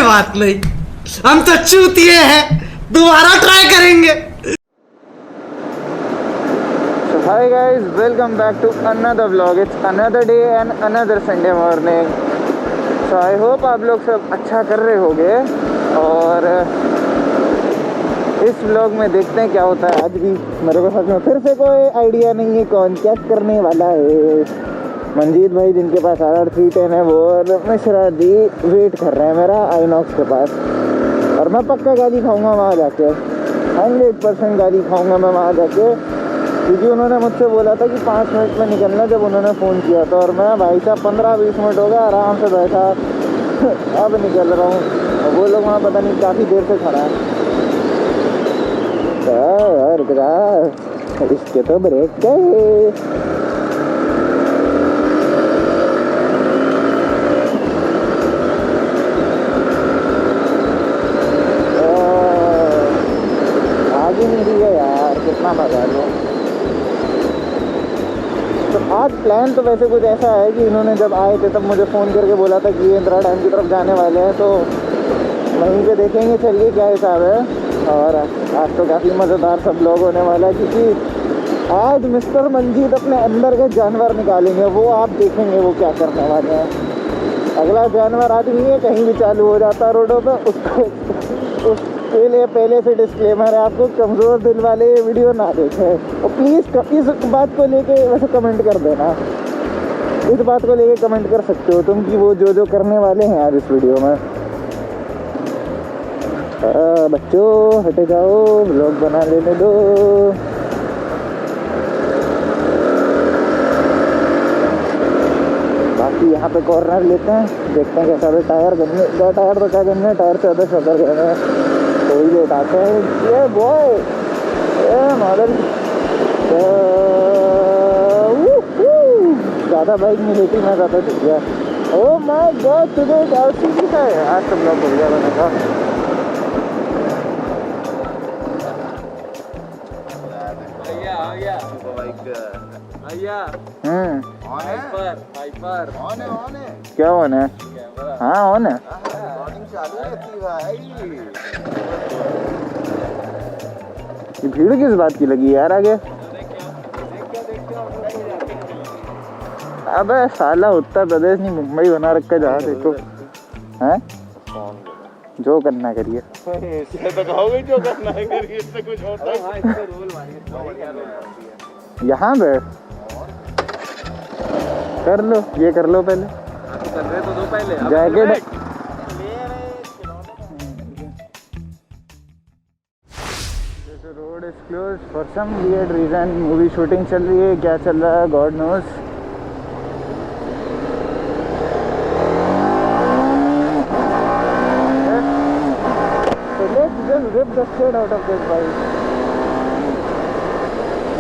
बात नहीं, हम तो चूतिए हैं, दोबारा ट्राई करेंगे। So hi guys, welcome back to another vlog. It's another day and another Sunday morning. So I hope आप लोग सब अच्छा कर रहे होंगे और इस व्लॉग में देखते हैं क्या होता है। आज भी मेरे को सच में फिर से कोई आइडिया नहीं है कौन क्या करने वाला है। मंजीत भाई जिनके पास RR310 है वो और मिश्रा जी वेट कर रहे हैं मेरा आइनॉक्स के पास, और मैं पक्का गाली खाऊंगा वहाँ जाके, 100% गाली खाऊंगा मैं वहाँ जाके, क्योंकि उन्होंने मुझसे बोला था कि 5 मिनट में निकलना जब उन्होंने फ़ोन किया था, और मैं भाई साहब 15-20 मिनट हो गया आराम से बैठा अब निकल रहा हूँ, और वो लोग वहाँ पता नहीं काफ़ी देर से खड़ा है। इसके तो ब्रेक गए। कितना मजा लो। तो आज प्लान तो वैसे कुछ ऐसा है कि इन्होंने जब आए थे तब मुझे फ़ोन करके बोला था कि ये इंदिरा डैम की तरफ जाने वाले हैं, तो वहीं पे देखेंगे चलिए क्या हिसाब है। और आज तो काफ़ी मज़ेदार सब लोग होने वाला है, क्योंकि आज मिस्टर मंजीत अपने अंदर के जानवर निकालेंगे, वो आप देखेंगे वो क्या करने वाले हैं। अगला जानवर आदमी है, कहीं भी चालू हो जाता है रोडों पर, उसके लिए पहले से डिस्क्लेमर है आपको, कमज़ोर दिल वाले ये वीडियो ना देखें। और प्लीज़ इस बात को लेके वैसे कमेंट कर देना, इस बात को लेके कमेंट कर सकते हो तुम कि वो जो करने वाले हैं आज इस वीडियो में। बच्चों हटे जाओ, व्लॉग बना लेने दो। बाकी यहाँ पे कॉर्नर लेते हैं, देखते हैं कैसा भी टायर गन्ने, टायर तो क्या गन्ने, टायर से ज़्यादा शक्कर गए कोई लेट आते हैं। ये बॉय मॉडल ज़्यादा बाइक नहीं लेती, मैं ज़्यादा सीख गया। ओ माय गॉड, तुझे क्या सीखी है आज, सब लोग हो गया मैंने कहा। क्या ऑन है? हाँ ऑन है। ये भीड़ किस बात की लगी यार आगे? अबे साला उत्तर प्रदेश नहीं मुंबई बना रखा जहाँ देखो हैं, जो करना करिए। तो कहोगे जो करना है करिए, इससे कुछ होता है। यहाँ पे कर लो, ये कर लो पहले, कर रहे तो दो पहले jacket. Road is close for some weird reason, movie shooting चल रही है, क्या चल रहा है god knows. So let's just rip the shit out of this bike.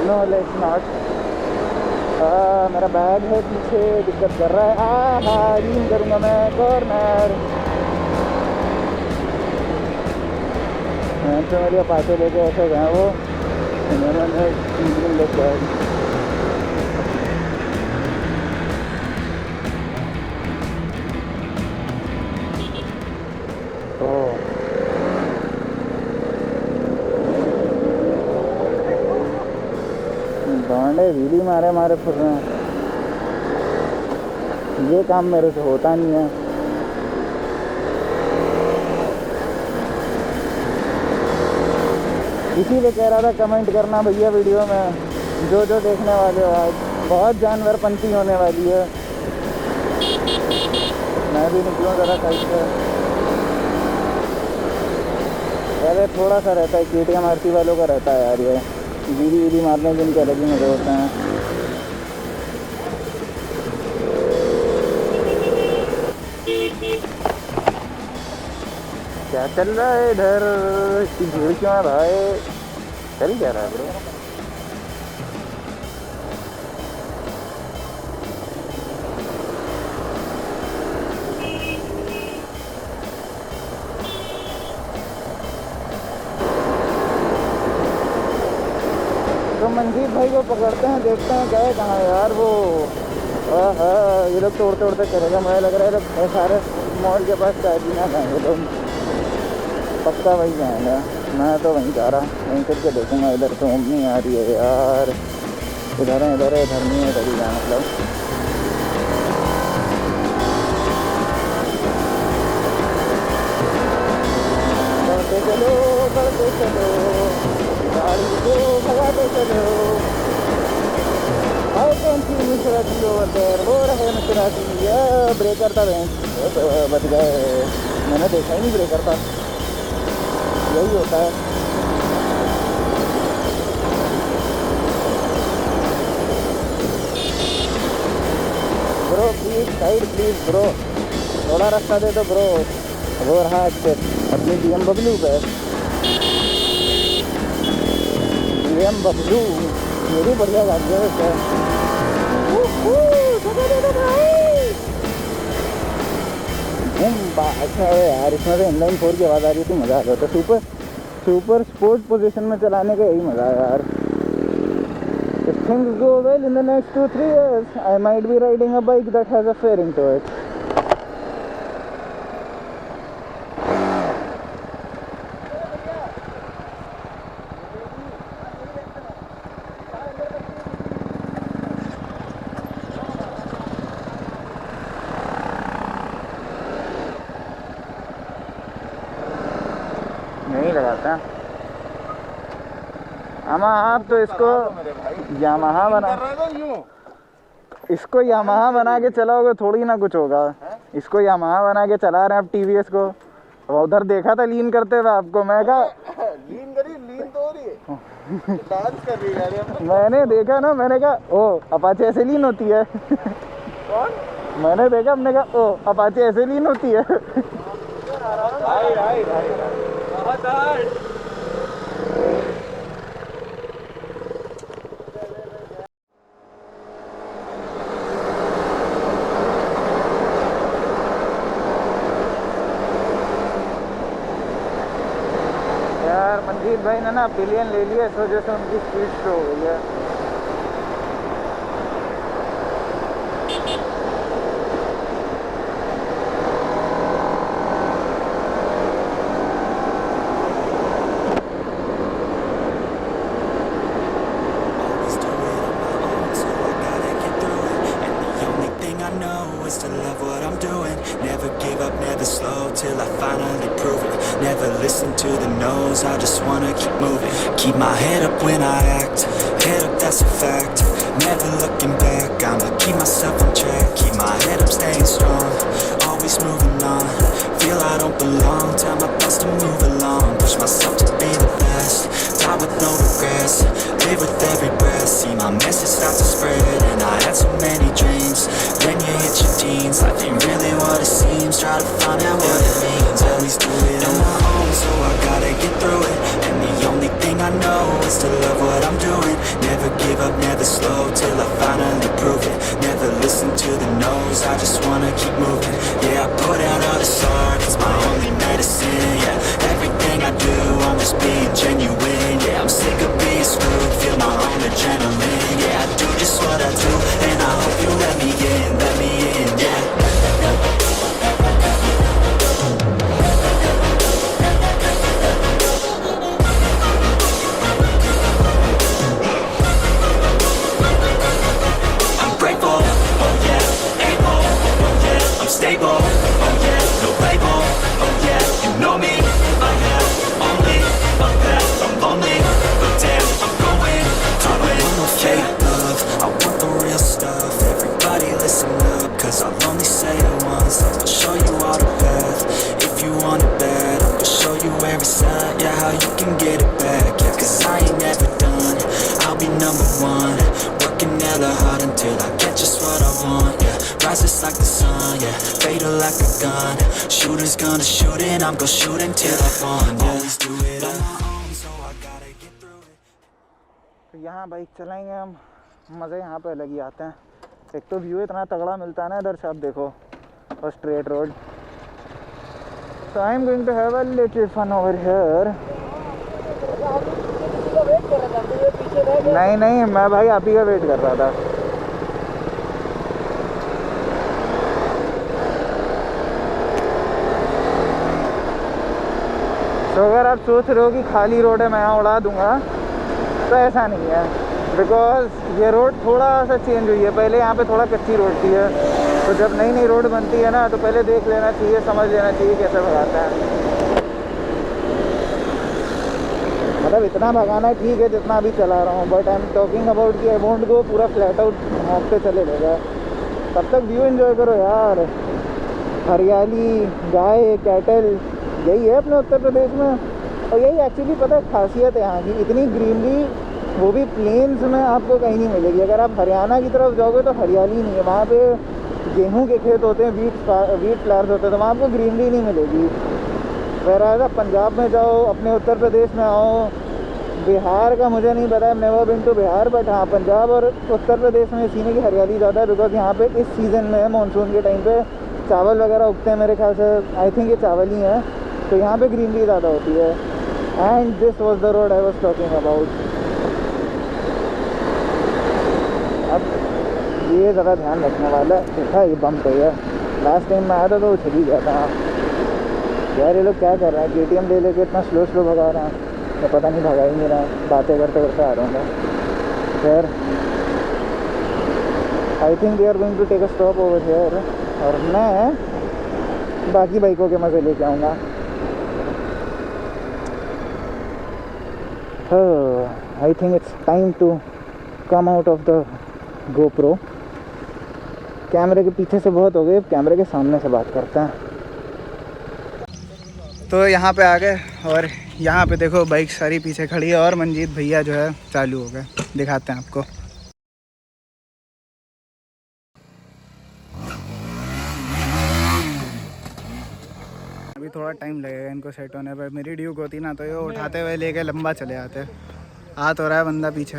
No, let's not. मेरा बैग है पीछे, दिक्कत कर रहा है। रीम करूँगा मैं कॉर्नर, तो मेरे पासे लेके ऐसे गए वो, मैंने लेके बांडे व्हीली मारे फिर रहे हैं। ये काम मेरे से होता नहीं है। इसीलिए कह रहा था कमेंट करना भैया वीडियो में, जो देखने वाले हो आज बहुत जानवरपंती होने वाली है। मैं भी निकलूँ ज़रा साइड से, पहले थोड़ा सा रहता है केटीएम आरती वालों का रहता है यार, ये वीडी मारने के इनके अलग ही मज़े होते हैं। क्या चल रहा है इधर, इसकी भीड़ क्यों है भाई, चल क्या रहा है ब्रो? तो मंजीत भाई को पकड़ते हैं, देखते हैं गए कहाँ यार वो। ये लोग तोड़ते चलेगा, मुझे लग रहा है लोग सारे मॉल के पास चाय पीना जाएंगे तो पक्का वहीं जाएंगे। मैं तो वहीं जा रहा, वहीं करके देखूँगा। इधर तो नहीं आ रही है यार, इधर है इधर नहीं है, इधर ही जाए मतलब। बढ़ते चलो गाड़ी को भगाते चलो। आई कैन सी मिश्राती ओवर देयर, वो रहे मिश्राती। ब्रेकर था बच गए, मैंने देखा ही नहीं ब्रेकर था। यही होता है। Bro please side please bro, थोड़ा रास्ता दे दो ब्रो। वो रहा अपनी BMW पे, BMW ये भी बढ़िया गाड़ी है वैसे। अच्छा है यार, इसमें से इनलाइन 4 की आवाज़ आ रही थी, मज़ा आ गया था। सुपर स्पोर्ट पोजीशन में चलाने का यही मज़ा है यार। If things go well in the next 2-3 years, I might be riding a bike that has a fairing to it. नहीं लगाता अमा आप तो इसको यामाहा बना, इसको यामाहा बना के चलाओगे थोड़ी ना कुछ होगा। इसको यामाहा बना के चला रहे हैं आप TVS को। उधर देखा था लीन करते हुए आपको, मैं कहा लीन तो हो रही है, डांस कर रही है। मैंने देखा ना, मैंने कहा ओ अपाचे ऐसे लीन होती है। कौन? मैंने देखा, हमने कहा ओ अपाचे ऐसे लीन होती है। यार मनजीत भाई ने ना पिलियन ले लिया, इस वजह से उनकी स्पीड स्लो हो गई है। is to love what I'm doing. Never give up, never slow till I finally prove it. Never listen to the no's, I just wanna keep moving. Keep my head up when I act, head up that's a fact. Never looking back, I'ma keep myself on track. Keep my head up, staying strong, always moving on. Feel I don't belong, try my best to move along. Push myself to be the best, die with no regrets. Live with every breath, see my message start to spread. And I had so many dreams, then you hit your teens. Life ain't really what it seems, try to find out what it means. Always do it on my own, so I gotta get through it. And the only thing I know is to love what I'm doing. Never give up, never slow till I finally prove it. Never listen to the no's, I just wanna keep moving. Yeah, I put out all this art, it's my only medicine. Yeah, everything I do, I'm just being genuine. Yeah, I'm sick of being screwed, feel my own adrenaline. Yeah, I do just what I do, and I hope you let me in, yeah. Stable, oh yeah, no label, oh yeah, you know me. I have only a path, I'm lonely, but damn, I'm going to win. I want no fake love, I want the real stuff. Everybody listen up, cause I'll only say it once. I'll show you all the path, if you want it bad. I will show you every side, yeah, how you can get it back. Yeah, cause I ain't never done, I'll be number one. Working hella hard until I get just what I want, yeah. Rises like the sun, yeah, fatal like a gun. Shooters gonna shoot and I'm gonna shoot until I won, yeah. Always do it on my own, so I gotta get through it. तो यहाँ bike चलाएंगे हम, मज़े यहाँ पे अलग ही आते हैं। एक तो व्यू इतना तगड़ा मिलता है ना इधर से, आप देखो, और straight road. So I'm going to have a little fun over here. नहीं, मैं भाई आप ही का वेट कर रहा था। आप सोच रहे हो कि खाली रोड है मैं यहाँ उड़ा दूँगा, तो ऐसा नहीं है। बिकॉज ये रोड थोड़ा सा चेंज हुई है। पहले यहाँ पे थोड़ा कच्ची रोड थी है, तो जब नई नई रोड बनती है ना, तो पहले देख लेना चाहिए, समझ लेना चाहिए कैसे भगाता है। मतलब इतना भगाना ठीक है जितना अभी चला रहा हूँ, but I am talking about कि आई वोंट गो पूरा फ्लैट आउट भागते चले जाएगा। तब तक व्यू एंजॉय करो यार। हरियाली, गाय, कैटल, यही है अपने उत्तर प्रदेश में। और यही एक्चुअली पता है खासियत है यहाँ की, इतनी ग्रीनरी, वो भी प्लेन्स में आपको कहीं नहीं मिलेगी। अगर आप हरियाणा की तरफ जाओगे तो हरियाली नहीं है, वहाँ पे गेहूं के खेत होते हैं, वीट फ्लावर्स होते हैं, तो वहाँ आपको ग्रीनरी नहीं मिलेगी। वैराज आप पंजाब में जाओ, अपने उत्तर प्रदेश में आओ, बिहार का मुझे नहीं पता, never been to Bihar, but हाँ पंजाब और उत्तर प्रदेश में इसी में की हरियाली ज़्यादा है। बिकॉज यहाँ पे इस सीज़न में मानसून के टाइम पे चावल वगैरह उगते हैं, मेरे ख्याल से आई थिंक ये चावल ही है, तो यहाँ पे ग्रीनरी ज़्यादा होती है। And this was the road I was talking about. अब ये ज़रा ध्यान रखने वाला देखा, ये बम पे है। लास्ट टाइम मैं आया था तो वो चली गया था यार। ये लोग क्या कर रहे हैं, KTM ले लेके इतना स्लो स्लो भगा रहे हैं, तो पता नहीं भगा ही नहीं रहा, बातें करते करते आ रहा हूँ मैं। खैर I think they are going to take a stop over here, और मैं बाकी बाइकों के मज़े लेके आऊँगा। I think it's time to come out of the GoPro। कैमरे के पीछे से बहुत हो गए, कैमरे के सामने से बात करते हैं। तो यहाँ पे आ गए, और यहाँ पे देखो बाइक सारी पीछे खड़ी है, और मंजीत भैया जो है चालू हो गए, दिखाते हैं आपको। अभी थोड़ा टाइम लगेगा इनको सेट होने पर। मेरी ड्यूक होती ना तो ये उठाते हुए लेके लंबा चले आते। आ तो रहा है बंदा पीछे।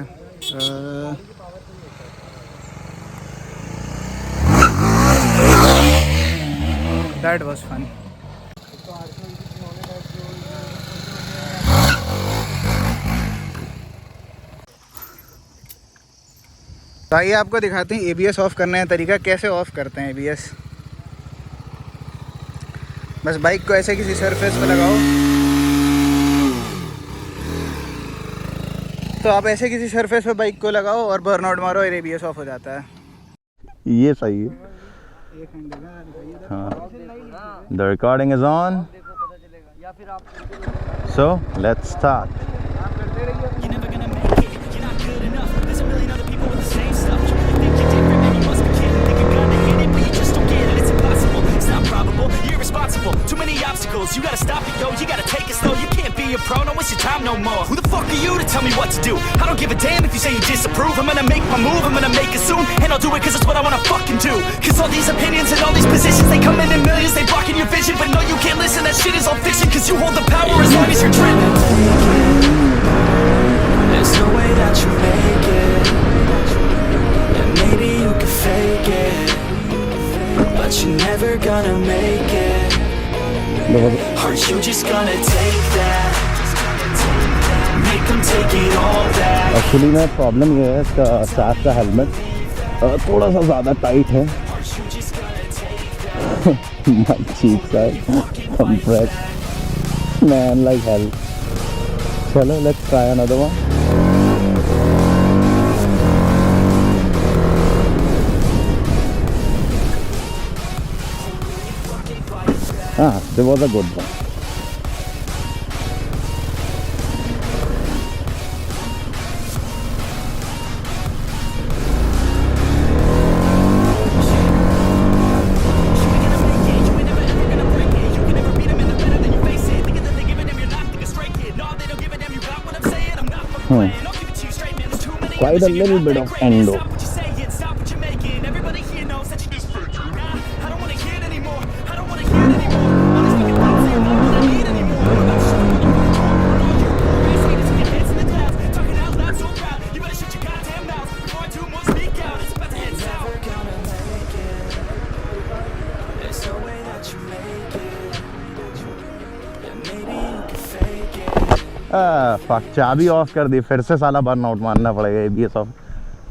That was fun. तो आइए आपको दिखाते हैं ABS ऑफ़ करने का तरीका, कैसे ऑफ़ करते हैं ABS। बस बाइक को ऐसे किसी सरफेस पे लगाओ, तो आप ऐसे किसी सरफेस पे बाइक को लगाओ और बर्नआउट मारो और ABS ऑफ हो जाता है। ये सही है। हाँ, the recording is on, so let's start. Too many obstacles, you gotta stop it, yo, you gotta take it slow. You can't be a pro, don't waste your time no more. Who the fuck are you to tell me what to do? I don't give a damn if you say you disapprove. I'm gonna make my move, I'm gonna make it soon, and I'll do it cause it's what I wanna fucking do. Cause all these opinions and all these positions, they come in millions, they blocking your vision. But no, you can't listen, that shit is all fiction. Cause you hold the power as long as you're driven. There's no way that you make it, and maybe you can fake it, but you're never gonna make it. Aren't you just gonna take that? Make them take it all back. Actually में problem ये है, इसका साथ का helmet थोड़ा सा ज़्यादा tight है। My cheeks are compressed, man, like hell. चलो, let's try another one. There was a good one. Quite a little bit of endo. Fuck, चाबी ऑफ कर दी, फिर से साला बर्नआउट मारना पड़ेगा ABS ऑफ।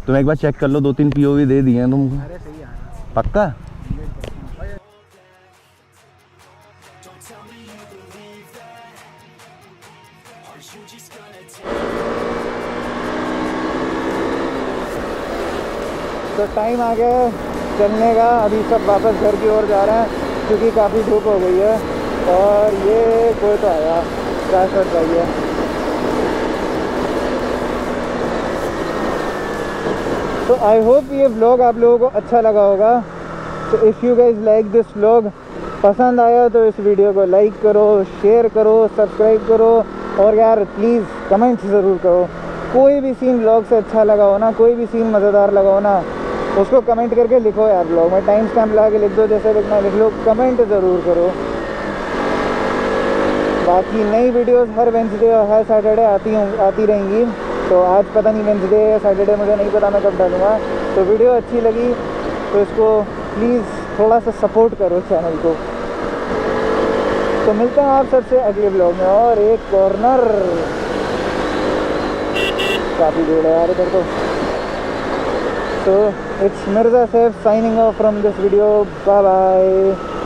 तुम एक बार चेक कर लो, 2-3 POV दे दिए हैं तुमको। पक्का? तो टाइम आ गया है चलने का। अभी सब वापस घर की ओर जा रहे हैं क्योंकि काफ़ी धूप हो गई है। और ये कोई तो आया क्रैश और चाहिए। तो आई होप ये व्लॉग आप लोगों को अच्छा लगा होगा। तो if you guys like this vlog, पसंद आया तो इस वीडियो को लाइक करो, शेयर करो, सब्सक्राइब करो और यार प्लीज़ कमेंट ज़रूर करो। कोई भी सीन व्लॉग से अच्छा लगा हो ना, कोई भी सीन मज़ेदार लगा हो ना, उसको कमेंट करके लिखो यार। व्लॉग में टाइम स्टैम्प लगा के लिख दो, जैसे लिखना लिख लो, कमेंट ज़रूर करो। बाकी नई वीडियोस हर वेंसडे और हर सैटरडे आती रहेंगी। तो आज पता नहीं वेंसडे या सैटरडे, मुझे नहीं पता मैं कब डालूँगा। तो वीडियो अच्छी लगी तो इसको प्लीज़ थोड़ा सा सपोर्ट करो चैनल को। तो मिलते हैं आप सबसे अगले व्लॉग में। और एक कॉर्नर, काफ़ी भीड़ है यार इधर तो। So it's Mirza Saif signing off from this video. Bye bye.